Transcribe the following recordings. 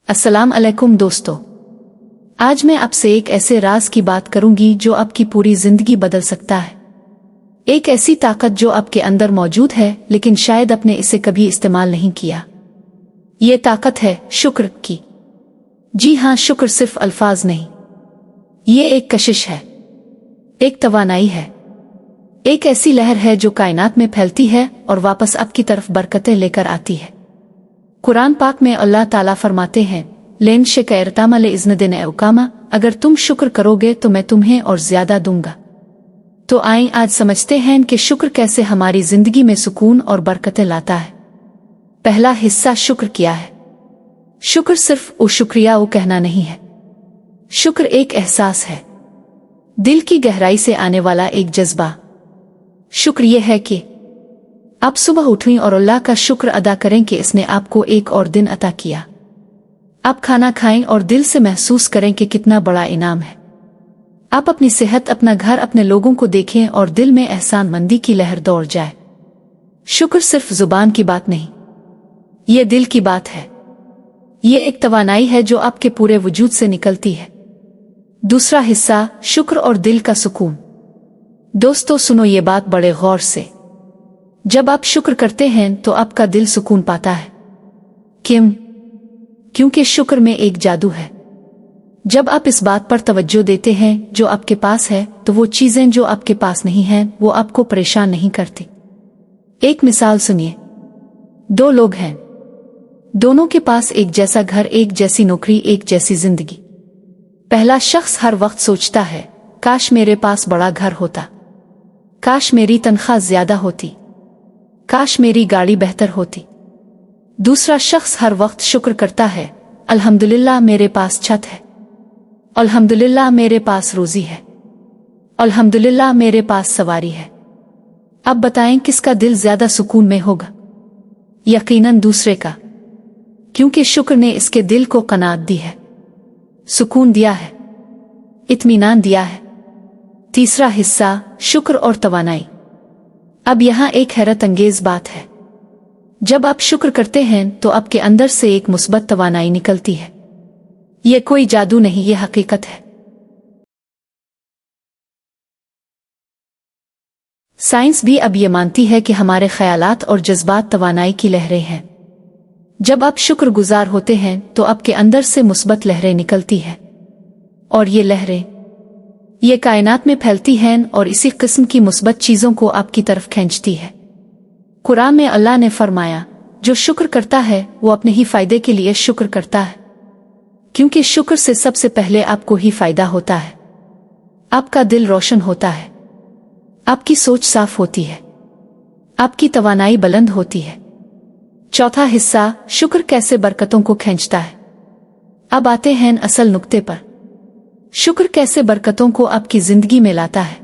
अस्सलाम अलैकुम दोस्तों, आज मैं आपसे एक ऐसे राज की बात करूंगी जो आपकी पूरी जिंदगी बदल सकता है। एक ऐसी ताकत जो आपके अंदर मौजूद है लेकिन शायद आपने इसे कभी इस्तेमाल नहीं किया। ये ताकत है शुक्र की। जी हाँ, शुक्र सिर्फ अल्फाज नहीं, ये एक कशिश है, एक तवानाई है, एक ऐसी लहर है जो कायनात में फैलती है और वापस आपकी तरफ बरकतें लेकर आती है। कुरान पाक में अल्लाह ताला फरमाते हैं, लेन शिकरतामा ले इज़्न देने उकामा, अगर तुम शुक्र करोगे तो मैं तुम्हें और ज्यादा दूंगा। तो आइए आज समझते हैं कि शुक्र कैसे हमारी जिंदगी में सुकून और बरकतें लाता है। पहला हिस्सा, शुक्र क्या है। शुक्र सिर्फ ओ शुक्रिया ओ कहना नहीं है। शुक्र एक एहसास है, दिल की गहराई से आने वाला एक जज्बा। शुक्र यह है कि आप सुबह उठें और अल्लाह का शुक्र अदा करें कि इसने आपको एक और दिन अता किया। आप खाना खाएं और दिल से महसूस करें कि कितना बड़ा इनाम है। आप अपनी सेहत, अपना घर, अपने लोगों को देखें और दिल में एहसान मंदी की लहर दौड़ जाए। शुक्र सिर्फ जुबान की बात नहीं, ये दिल की बात है। ये एक तवानाई है जो आपके पूरे वजूद से निकलती है। दूसरा हिस्सा, शुक्र और दिल का सुकून। दोस्तों सुनो ये बात बड़े गौर से। जब आप शुक्र करते हैं तो आपका दिल सुकून पाता है। क्यों? क्योंकि शुक्र में एक जादू है। जब आप इस बात पर तवज्जो देते हैं जो आपके पास है, तो वो चीजें जो आपके पास नहीं हैं वो आपको परेशान नहीं करती। एक मिसाल सुनिए। दो लोग हैं, दोनों के पास एक जैसा घर, एक जैसी नौकरी, एक जैसी जिंदगी। पहला शख्स हर वक्त सोचता है, काश मेरे पास बड़ा घर होता, काश मेरी तनख्वाह ज्यादा होती, काश मेरी गाड़ी बेहतर होती। दूसरा शख्स हर वक्त शुक्र करता है, अल्हम्दुलिल्लाह मेरे पास छत है, अल्हम्दुलिल्लाह मेरे पास रोजी है, अल्हम्दुलिल्लाह मेरे पास सवारी है। अब बताएं किसका दिल ज्यादा सुकून में होगा? यकीनन दूसरे का, क्योंकि शुक्र ने इसके दिल को कनात दी है, सुकून दिया है, इत्मीनान दिया है। तीसरा हिस्सा, शुक्र और तवानाई। अब यहाँ एक हैरत अंगेज बात है। जब आप शुक्र करते हैं तो आपके अंदर से एक मुस्बत तवानाई निकलती है। ये कोई जादू नहीं, ये हकीकत है। साइंस भी अब ये मानती है कि हमारे ख्यालात और जज्बात तवानाई की लहरें हैं। जब आप शुक्रगुजार होते हैं तो आपके अंदर से मुस्बत लहरें निकलती हैं, और ये लहरें ये कायनात में फैलती हैं और इसी किस्म की मुस्बत चीजों को आपकी तरफ खींचती है। कुरान में अल्लाह ने फरमाया, जो शुक्र करता है वो अपने ही फायदे के लिए शुक्र करता है, क्योंकि शुक्र से सबसे पहले आपको ही फायदा होता है। आपका दिल रोशन होता है, आपकी सोच साफ होती है, आपकी तवानाई बुलंद होती है। चौथा हिस्सा, शुक्र कैसे बरकतों को खींचता है। अब आते हैं असल नुक्ते पर। शुक्र कैसे बरकतों को आपकी जिंदगी में लाता है।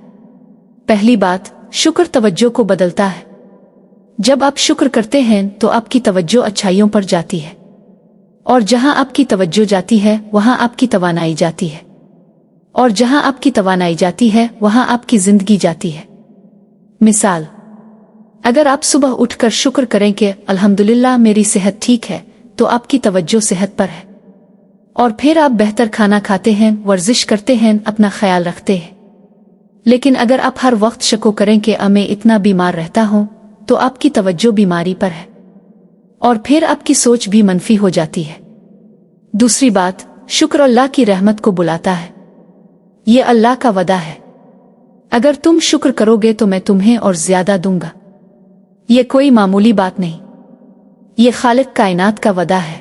पहली बात, शुक्र तवज्जो को बदलता है। जब आप शुक्र करते हैं तो आपकी तवज्जो अच्छाइयों पर जाती है, और जहां आपकी तवज्जो जाती है वहां आपकी तवानाई जाती है, और जहां आपकी तवानाई जाती है वहां आपकी जिंदगी जाती है। मिसाल, अगर आप सुबह उठकर शुक्र करें कि अल्हम्दुलिल्लाह मेरी सेहत ठीक है, तो आपकी तवज्जो सेहत पर है, और फिर आप बेहतर खाना खाते हैं, वर्जिश करते हैं, अपना ख्याल रखते हैं। लेकिन अगर आप हर वक्त शको करें कि मैं इतना बीमार रहता हूं, तो आपकी तवज्जो बीमारी पर है, और फिर आपकी सोच भी मनफी हो जाती है। दूसरी बात, शुक्र अल्लाह की रहमत को बुलाता है। ये अल्लाह का वदा है, अगर तुम शुक्र करोगे तो मैं तुम्हें और ज्यादा दूंगा। ये कोई मामूली बात नहीं, ये खालिक कायनात का वदा है।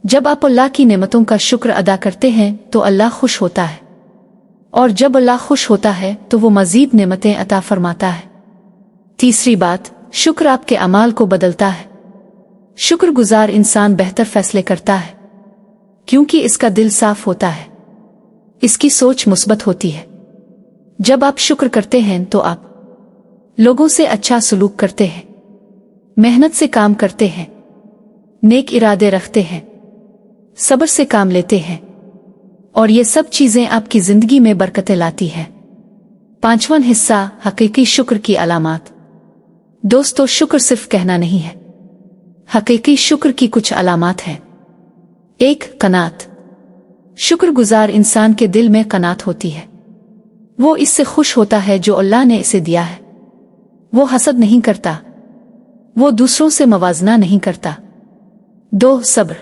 जब आप अल्लाह की नेमतों का शुक्र अदा करते हैं तो अल्लाह खुश होता है, और जब अल्लाह खुश होता है तो वो मजीद नेमतें अता फरमाता है। तीसरी बात, शुक्र आपके अमाल को बदलता है। शुक्रगुजार इंसान बेहतर फैसले करता है, क्योंकि इसका दिल साफ होता है, इसकी सोच मुस्बत होती है। जब आप शुक्र करते हैं तो आप लोगों से अच्छा सलूक करते हैं, मेहनत से काम करते हैं, नेक इरादे रखते हैं, सब्र से काम लेते हैं, और ये सब चीजें आपकी जिंदगी में बरकतें लाती हैं। पांचवां हिस्सा, हकीकी शुक्र की अलामात। दोस्तों, शुक्र सिर्फ कहना नहीं है, हकीकी शुक्र की कुछ अलामात हैं। एक कनात। शुक्रगुजार इंसान के दिल में कनात होती है। वो इससे खुश होता है जो अल्लाह ने इसे दिया है। वो हसद नहीं करता, वो दूसरों से मवाजना नहीं करता। 2 सब्र।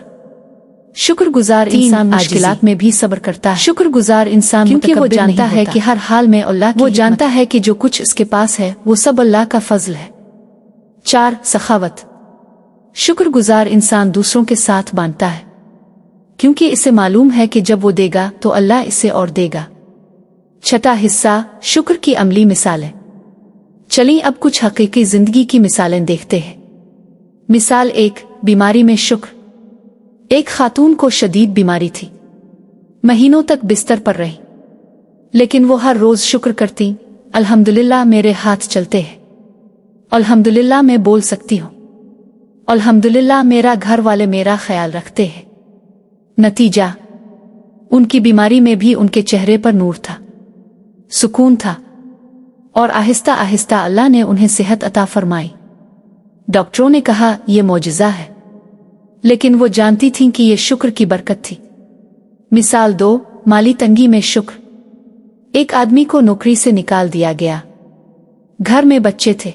शुक्रगुजार इंसान मुश्किलात में भी सब्र करता है। शुक्रगुजार इंसान क्योंकि वो जानता है कि हर हाल में अल्लाह की, वो जानता है कि जो कुछ उसके पास है वो सब अल्लाह का फजल है। 4 सखावत। शुक्रगुजार इंसान दूसरों के साथ बांटता है क्योंकि इसे मालूम है कि जब वो देगा तो अल्लाह इसे और देगा। 6 हिस्सा शुक्र की अमली मिसालें। चलिए अब कुछ हकीकी जिंदगी की मिसालें देखते हैं। मिसाल 1, बीमारी में शुक्र। एक खातून को शदीद बीमारी थी, महीनों तक बिस्तर पर रही, लेकिन वो हर रोज शुक्र करती, अल्हम्दुलिल्लाह मेरे हाथ चलते हैं, अल्हम्दुलिल्लाह मैं बोल सकती हूँ, अल्हम्दुलिल्लाह मेरा घर वाले मेरा ख्याल रखते हैं। नतीजा, उनकी बीमारी में भी उनके चेहरे पर नूर था, सुकून था, और आहिस्ता आहिस्ता अल्लाह ने उन्हें सेहत अता फरमाई। डॉक्टरों ने कहा यह मौजिज़ा है, लेकिन वो जानती थीं कि यह शुक्र की बरकत थी। मिसाल 2, माली तंगी में शुक्र। एक आदमी को नौकरी से निकाल दिया गया, घर में बच्चे थे,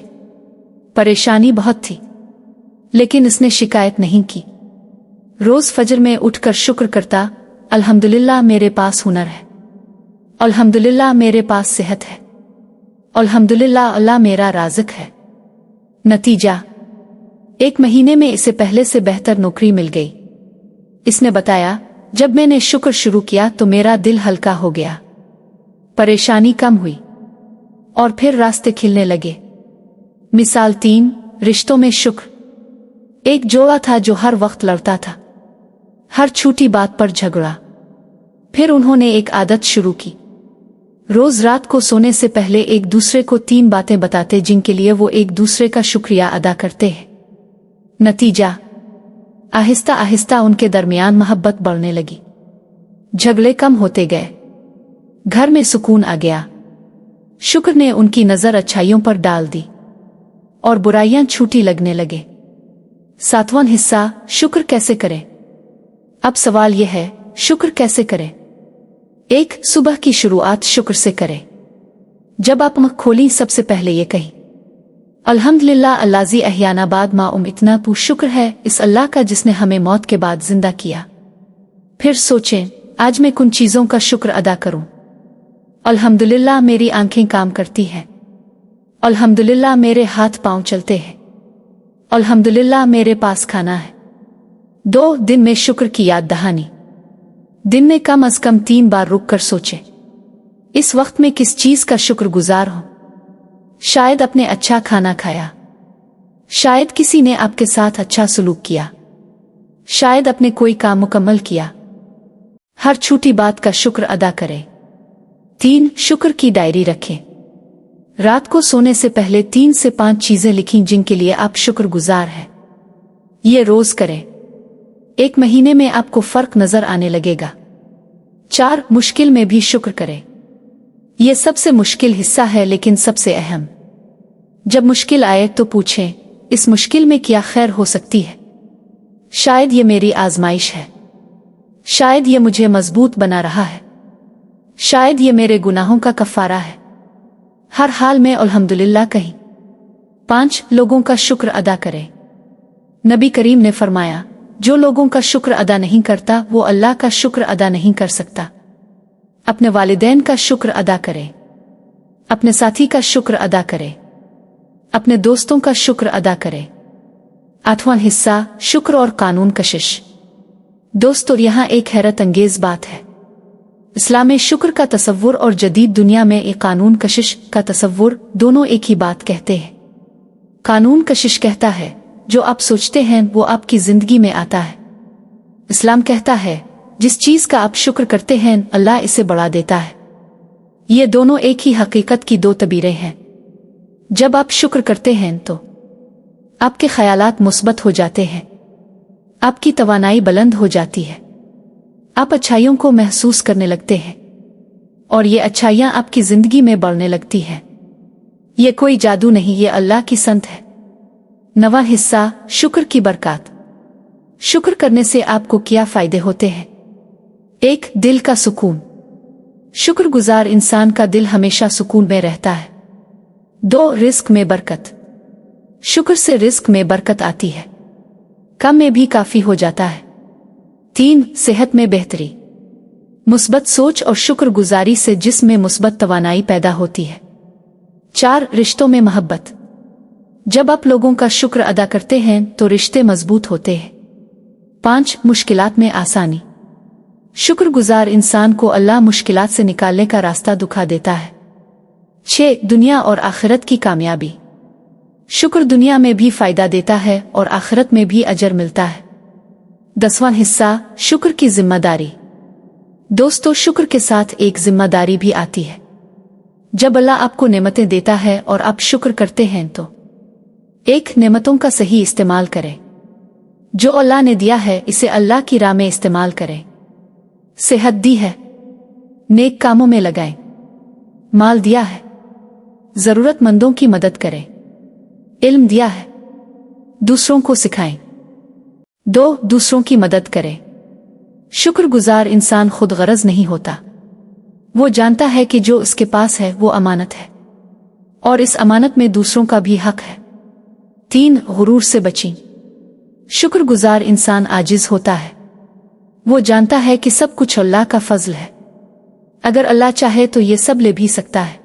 परेशानी बहुत थी, लेकिन इसने शिकायत नहीं की। रोज फजर में उठकर शुक्र करता, अल्हम्दुलिल्लाह मेरे पास हुनर है, अल्हम्दुलिल्लाह मेरे पास सेहत है, अल्हम्दुलिल्लाह अल्लाह मेरा राज़िक है। नतीजा, 1 महीने में इसे पहले से बेहतर नौकरी मिल गई। इसने बताया, जब मैंने शुक्र शुरू किया तो मेरा दिल हल्का हो गया, परेशानी कम हुई और फिर रास्ते खिलने लगे। मिसाल 3, रिश्तों में शुक्र। एक जोड़ा था जो हर वक्त लड़ता था, हर छोटी बात पर झगड़ा। फिर उन्होंने एक आदत शुरू की, रोज रात को सोने से पहले एक दूसरे को 3 बातें बताते जिनके लिए वो एक दूसरे का शुक्रिया अदा करते हैं। नतीजा, आहिस्ता आहिस्ता उनके दरमियान मोहब्बत बढ़ने लगी, झगड़े कम होते गए, घर में सुकून आ गया। शुक्र ने उनकी नजर अच्छाइयों पर डाल दी और बुराइयां छूटी लगने लगे। 7वां हिस्सा, शुक्र कैसे करें। अब सवाल यह है, शुक्र कैसे करें। 1, सुबह की शुरुआत शुक्र से करें। जब आप आँख खोली सबसे पहले ये कही, अल्हम्दुलिल्लाह अल्लाजी अहयाना बाद मा इतना पू, शुक्र है इस अल्लाह का जिसने हमें मौत के बाद जिंदा किया। फिर सोचें, आज मैं किन चीजों का शुक्र अदा करूं। अल्हम्दुलिल्लाह मेरी आंखें काम करती हैं, अल्हम्दुलिल्लाह मेरे हाथ पांव चलते हैं, अल्हम्दुलिल्लाह मेरे पास खाना है। 2, दिन में शुक्र की याद दहानी। दिन में कम अज कम 3 बार रुक कर सोचें, इस वक्त में किस चीज का शुक्रगुजार हूं। शायद अपने अच्छा खाना खाया, शायद किसी ने आपके साथ अच्छा सलूक किया, शायद अपने कोई काम मुकम्मल किया। हर छोटी बात का शुक्र अदा करें। 3, शुक्र की डायरी रखें। रात को सोने से पहले 3 से 5 चीजें लिखीं जिनके लिए आप शुक्रगुजार हैं। ये रोज करें, 1 महीने में आपको फर्क नजर आने लगेगा। 4, मुश्किल में भी शुक्र करें। यह सबसे मुश्किल हिस्सा है लेकिन सबसे अहम। जब मुश्किल आए तो पूछें, इस मुश्किल में क्या खैर हो सकती है। शायद ये मेरी आजमाइश है, शायद ये मुझे मजबूत बना रहा है, शायद ये मेरे गुनाहों का कफारा है। हर हाल में अल्हम्दुलिल्लाह कहीं। 5, लोगों का शुक्र अदा करें। नबी करीम ने फरमाया, जो लोगों का शुक्र अदा नहीं करता वो अल्लाह का शुक्र अदा नहीं कर सकता। अपने वालिदैन का शुक्र अदा करें, अपने साथी का शुक्र अदा करें, अपने दोस्तों का शुक्र अदा करें। 8वां हिस्सा, शुक्र और कानून कशिश। दोस्तों, यहाँ एक हैरत अंगेज बात है। इस्लाम में शुक्र का तसव्वुर और जदीद दुनिया में एक कानून कशिश का तसव्वुर दोनों एक ही बात कहते हैं। कानून कशिश कहता है, जो आप सोचते हैं वो आपकी जिंदगी में आता है। इस्लाम कहता है, जिस चीज का आप शुक्र करते हैं अल्लाह इसे बढ़ा देता है। ये दोनों एक ही हकीकत की 2 तबीरें हैं। जब आप शुक्र करते हैं तो आपके ख्यालात मुस्बत हो जाते हैं, आपकी तवानाई बुलंद हो जाती है, आप अच्छाइयों को महसूस करने लगते हैं और ये अच्छाइयाँ आपकी जिंदगी में बढ़ने लगती हैं। ये कोई जादू नहीं, ये अल्लाह की संत है। 9वां हिस्सा, शुक्र की बरकत। शुक्र करने से आपको क्या फायदे होते हैं? 1. दिल का सुकून। शुक्रगुजार इंसान का दिल हमेशा सुकून में रहता है। 2. रिस्क में बरकत। शुक्र से रिस्क में बरकत आती है, कम में भी काफी हो जाता है। 3. सेहत में बेहतरी। मुस्बत सोच और शुक्रगुजारी से जिस्म में मुस्बत तवानाई पैदा होती है। 4. रिश्तों में मोहब्बत। जब आप लोगों का शुक्र अदा करते हैं तो रिश्ते मजबूत होते हैं। 5. मुश्किलात में आसानी। शुक्रगुजार इंसान को अल्लाह मुश्किलात से निकालने का रास्ता दिखा देता है। 6. दुनिया और आखिरत की कामयाबी। शुक्र दुनिया में भी फायदा देता है और आखिरत में भी अजर मिलता है। 10वां हिस्सा, शुक्र की जिम्मेदारी। दोस्तों, शुक्र के साथ एक जिम्मेदारी भी आती है। जब अल्लाह आपको नेमतें देता है और आप शुक्र करते हैं तो 1. नेमतों का सही इस्तेमाल करें। जो अल्लाह ने दिया है इसे अल्लाह की राह में इस्तेमाल करें। सेहत दी है, नेक कामों में लगाएं। माल दिया है, जरूरतमंदों की मदद करें। इल्म दिया है, दूसरों को सिखाएं। 2. दूसरों की मदद करें। शुक्रगुजार इंसान खुद गरज नहीं होता। वो जानता है कि जो उसके पास है वो अमानत है और इस अमानत में दूसरों का भी हक है। 3. गुरूर से बचें। शुक्रगुजार इंसान आजिज होता है। वो जानता है कि सब कुछ अल्लाह का फजल है। अगर अल्लाह चाहे तो ये सब ले भी सकता है।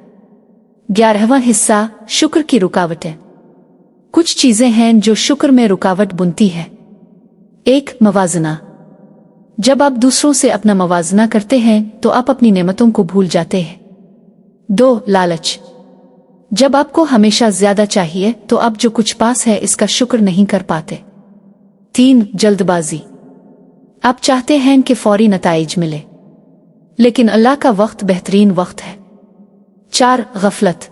11वां हिस्सा, शुक्र की रुकावटें। कुछ चीजें हैं जो शुक्र में रुकावट बुनती है। 1. मवाजना। जब आप दूसरों से अपना मवाजना करते हैं तो आप अपनी नेमतों को भूल जाते हैं। 2. लालच। जब आपको हमेशा ज्यादा चाहिए तो आप जो कुछ पास है इसका शुक्र नहीं कर पाते। 3. जल्दबाजी। आप चाहते हैं कि फौरी नताइज मिले, लेकिन अल्लाह का वक्त बेहतरीन वक्त है। 4. गफलत।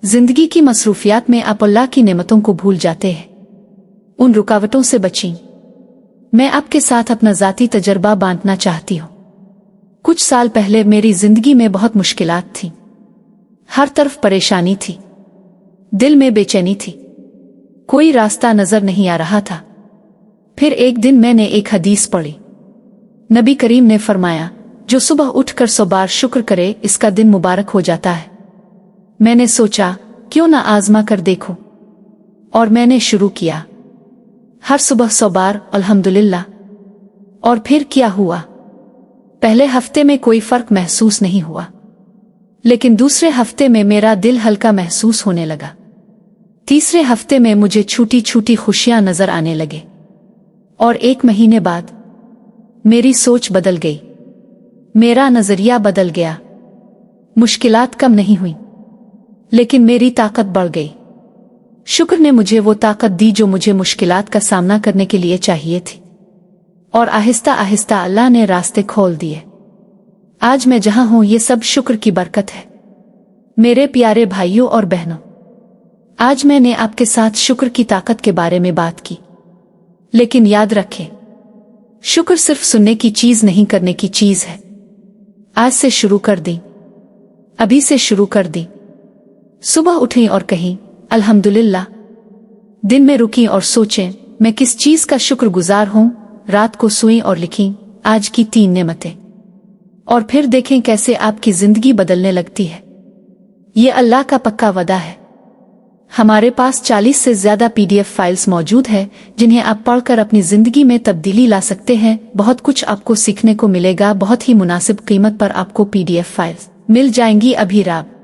जिंदगी की मसरूफियात में आप अल्लाह की नेमतों को भूल जाते हैं। उन रुकावटों से बचें। मैं आपके साथ अपना ज़ाती तजर्बा बांटना चाहती हूँ। कुछ साल पहले मेरी जिंदगी में बहुत मुश्किलात थी। हर तरफ परेशानी थी, दिल में बेचैनी थी, कोई रास्ता नजर नहीं आ रहा था। फिर एक दिन मैंने एक हदीस पढ़ी। नबी करीम ने फरमाया, जो सुबह उठकर 100 बार शुक्र करे इसका दिन मुबारक हो जाता है। मैंने सोचा क्यों ना आजमा कर देखूं, और मैंने शुरू किया। हर सुबह 100 बार अल्हम्दुलिल्लाह। और फिर क्या हुआ? पहले हफ्ते में कोई फर्क महसूस नहीं हुआ, लेकिन दूसरे हफ्ते में मेरा दिल हल्का महसूस होने लगा। तीसरे हफ्ते में मुझे छोटी छोटी खुशियां नजर आने लगे, और 1 महीने बाद मेरी सोच बदल गई, मेरा नजरिया बदल गया। मुश्किलात कम नहीं हुई, लेकिन मेरी ताकत बढ़ गई। शुक्र ने मुझे वो ताकत दी जो मुझे मुश्किलात का सामना करने के लिए चाहिए थी, और आहिस्ता आहिस्ता अल्लाह ने रास्ते खोल दिए। आज मैं जहां हूं ये सब शुक्र की बरकत है। मेरे प्यारे भाइयों और बहनों, आज मैंने आपके साथ शुक्र की ताकत के बारे में बात की, लेकिन याद रखें, शुक्र सिर्फ सुनने की चीज नहीं, करने की चीज है। आज से शुरू कर दें, अभी से शुरू कर दें। सुबह उठें और कहें अल्हम्दुलिल्लाह। दिन में रुकें और सोचें मैं किस चीज का शुक्रगुजार हूं। रात को सोएं और लिखें आज की 3 नेमतें, और फिर देखें कैसे आपकी जिंदगी बदलने लगती है। ये अल्लाह का पक्का वादा है। हमारे पास 40 से ज्यादा PDF फाइल्स मौजूद है जिन्हें आप पढ़कर अपनी जिंदगी में तब्दीली ला सकते हैं। बहुत कुछ आपको सीखने को मिलेगा। बहुत ही मुनासिब कीमत पर आपको PDF फाइल्स मिल जाएंगी। अभी राब